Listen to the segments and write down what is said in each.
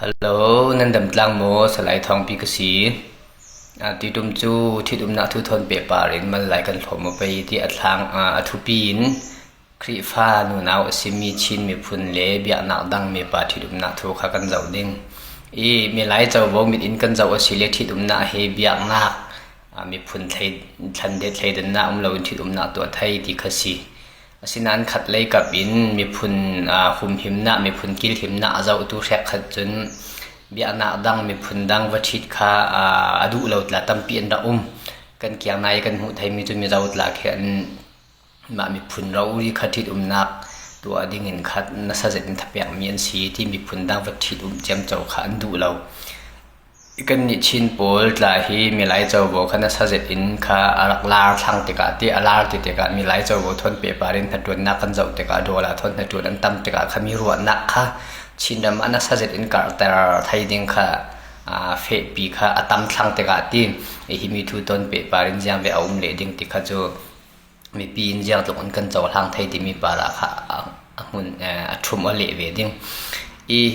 ฮัลโหลนั่นดำตลังโมสลายทองปีกสีตีตุมจูที่ตุมนักทุทนเปปารินมันไหลกันถมไปที่อัทางอัทุปีนครีฟ้านูนาวสิมีชินมีพุนเล่เบียนักดังมีปาที่ตุมนักทุขากันเจ้าดิ่งมีหลายเจ้าบ่มิดอินกันเจ้าสิเลที่ตุมนักเฮเบียนักมีพุนไทยทันเดทไทยดันนักเราที่ตุมนักตัวไทยที่ขสีสินั้นขัดเลยกับอินมีพุนคุมหิมนะมีพุนกิลหิมนะเจ้าตัวแรกขัดจนเบียนักดังมีพุนดังวัชิตข้าอดูเราตละตั้มเปียนระกันเกี่ยงในกันหูไทยมีจนมีเราตละแค่มามีพุนเราที่ขัดที่นักตัวดิ่งเห็นขัดนัสเซนทับอย่างมีอันสีที่มีพุนดังวัชิตเจียมเจ้าขันดูเรากันนิชินโพลตลาฮีมีหลายเจ้าบอกขณะสัจจินข้าอารักลาทางติกาที่อาลาติติกามีหลายเจ้าบอกทนเปปารินถัดตัวนักกันเจ้าติกาโดลาทนถัดตัวนั้นตั้มติกาขมีรัวนักข้าชินดำอันนัสสัจจินการแต่ไทยดิ่งข้าเฟปีข้าตั้มทางติกาที่ฮิมีทุตนเปปารินยังไปเอาเลดิ่งติกาโจมีปีนยังตรงกันเจ้าทางไทยที่มีปาราข้าหุ่นทุ่มอเลเวดิ่ง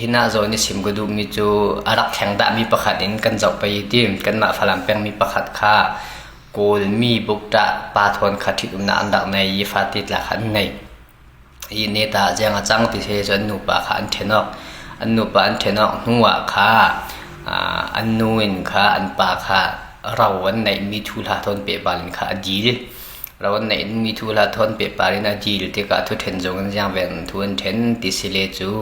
ฮินาโซนิสิมกดูมิจูอารักแข่งดามีประคัดอินกันจบไปทีมกันมาฝรั่งแปงมีประคัดค่าโกลมีบุกตะปาทวนขัดที่อุณาอันดับในฟาติดละขันในเนตาเจียงจังติเซจนุปะขันเทนอกอันนุปะอันเทนอกหัวค่าอันนูอินค่าอันปาค่าเราวันในมีทุลาทนเปบาลินค่าจีลเราวันในมีทุลาทนเปบาลินจีลที่กาทุเทนจงกันยังเวนทุนเทนติสิเลจู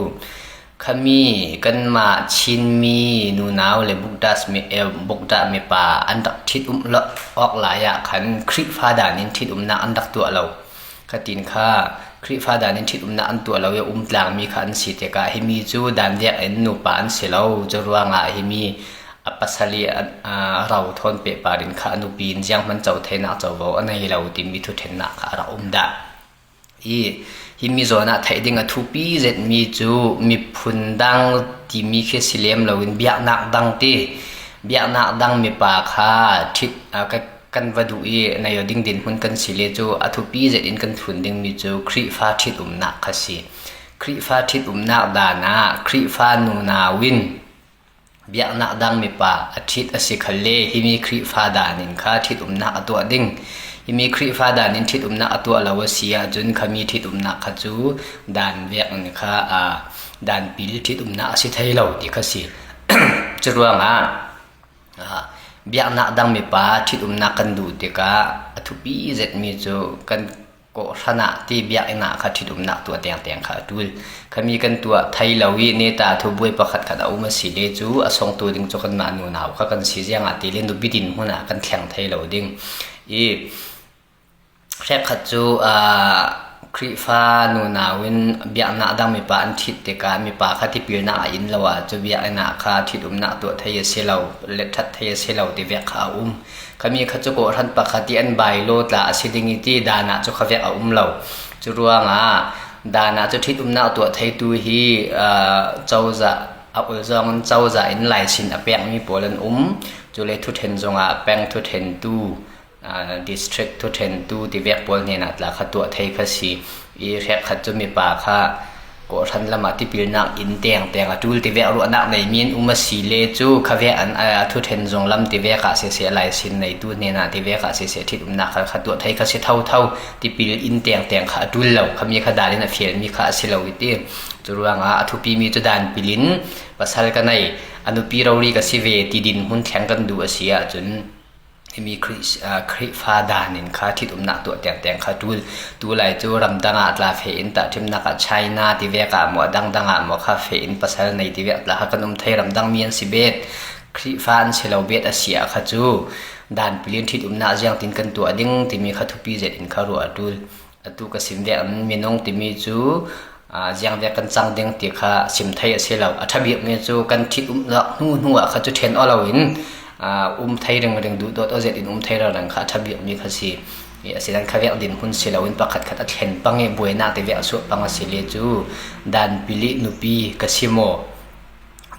ขมีกันมาชินมีนูนาวเลยบุกดัสมีบุกดามีป่าอันดักทิดละออกหลายขันคริฟ้าดานินทิดนักอันดักตัวเราขตินข้าคริฟ้าดานินทิดนักอันตัวเราเยตลางมีขันสิเตกาหิมีจูดันเดียเอ็นนูปานเสลาจรวงหิมีอปัสลีเราทนเปปารินข้านุปีนยังมันเจ้าเทนักเจ้าบ่อันนี้เราติมีทุเทนักข้าเราดาฮิมิโซนะไทยดิ่งทุปีเจ็ดมีจูมีพุนดังที่มีแค่สิเลมเราวินเบียนักดังตีเบียนักดังมีปากค่ะทิดกันวัดูในยอดิ่งดินหุ่นกันสิเลจูทุปีเจ็ดอินกันทุนดิ่งมีจูครีฟ้าทิดนักขสีครีฟ้าทิดนักดานาครีฟ้านูนาวินเบียนักดังมีปากอาทิตย์อสิขเลฮิมีครีฟ้าดานินค่ะทิดนักตัวดิ่งมีคริฟ้าดานินทิดนักตัวลาวเสียจนขมีทิดนักขจูดานเวียงนี่ค่ะดานปิลทิดนักสิไทยเราที่ขสีจรวงเบียนักดังมีป้าทิดนักกันดูติกาทุปีเจ็ดมีจูกันโกชนะที่เบียนักขทิดนักตัวเตียงเตียงขาดูขมีกันตัวไทยเราวิเนตาทุบวยประคัดขัดเอามาสีเลจูอสงตัวดิ่งจกันมาหนูหนาวเขากันสีเสียงตีเล่นดูบิดินหัวหน้ากันแข่งไทยเราดิ่งแค่ขัดจูคริฟ้านูนาวินเบียนักดังมีป่าอันทิดเตกามีป่าขัดที่ปีนักอินละว่าจะเบียนักขาทิดนักตัวไทยเสลาเล็ดทัดไทยเสลาที่เวียขาขมีขัดจูโกทันปะขัดที่อันใบโลตละสิดิงิตีดานะจูขเวียเราจูรัวดานะจูทิดนักตัวไทยตัวฮีเจ้าจะเอาจงเจ้าจะอินไหลสินแปงมีปวลันจูเลยทุเทนจงแปงทุเทนตูdistrict ทุเทนตูที่เวียกปวลเนี่ยนะละขัดตัวไทยขสีแค่ขัดจะมีป่าค่ะก็ทันละมาที่ปีนักอินเตียงจูลที่เวียกรัวนักในมีนสีเลจูขเวียอันทุเทนจงลำที่เวียกเสียไหลสินในตูเนี่ยนะที่เวียกเสียที่นักขัดตัวไทยขสีเท่าที่ปีอินเตียงค่ะจูลเราขมีขดาลินะเฟียนมีขาสิเราวิตีจุดว่าทุปีมีจุดานปีลินภาษากันในอนุปีเราลีกสิเวที่ดินหุ่นแข่งกันดูเสียจนมีคริฟ้าดานินค่ะที่นักตัวแต่งค่ะดูไหลจูรำดังอัตลาเฟอินแต่ที่นักไชน่าที่เวกหมวดังหมวคาเฟอินภาษาในที่เวกละกันไทยรำดังมีอันสิเบตคริฟ้าเชลเบตอาเซียค่ะจูดานปิลินที่นักยังตินกันตัวดิ้งที่มีค่ะทุปีเจ็ดอินค่ะรัวดูกสิมเวกมีน้องที่มีจูยังเวกันจังดิ้งที่ค่ะสิมไทยเชลอัฐบิบมีจูกันที่หัวค่ะจูเทนอลาวินไทยเรื่องดูตัวเจ็ดอินไทยเราหลังข้าทบีมีข้าสีสิ่งนั้นข้าเวียดินหุ่นเสลาวินประคัดขัดเห็นปังเงบวยนาแต่เวียสุปังสิเลจูดานปิลินุปีกสิโม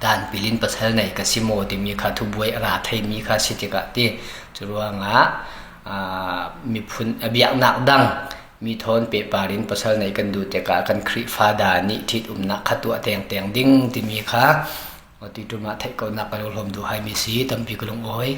ดานปิลินปัสเฮลในกสิโมที่มีข้าทุบวยราไทยมีข้าสิติกาที่จรวงมีพุ่นเบียนักดังมีทอนเปปารินปัสเฮลในกันดูแต่กากันคริฟ้าดานิทิดนักขัดตัวแต่งดิ้งที่มีข้า ti tu ma thai ko na ka lo hlom du hai mi si tam pi ko long oi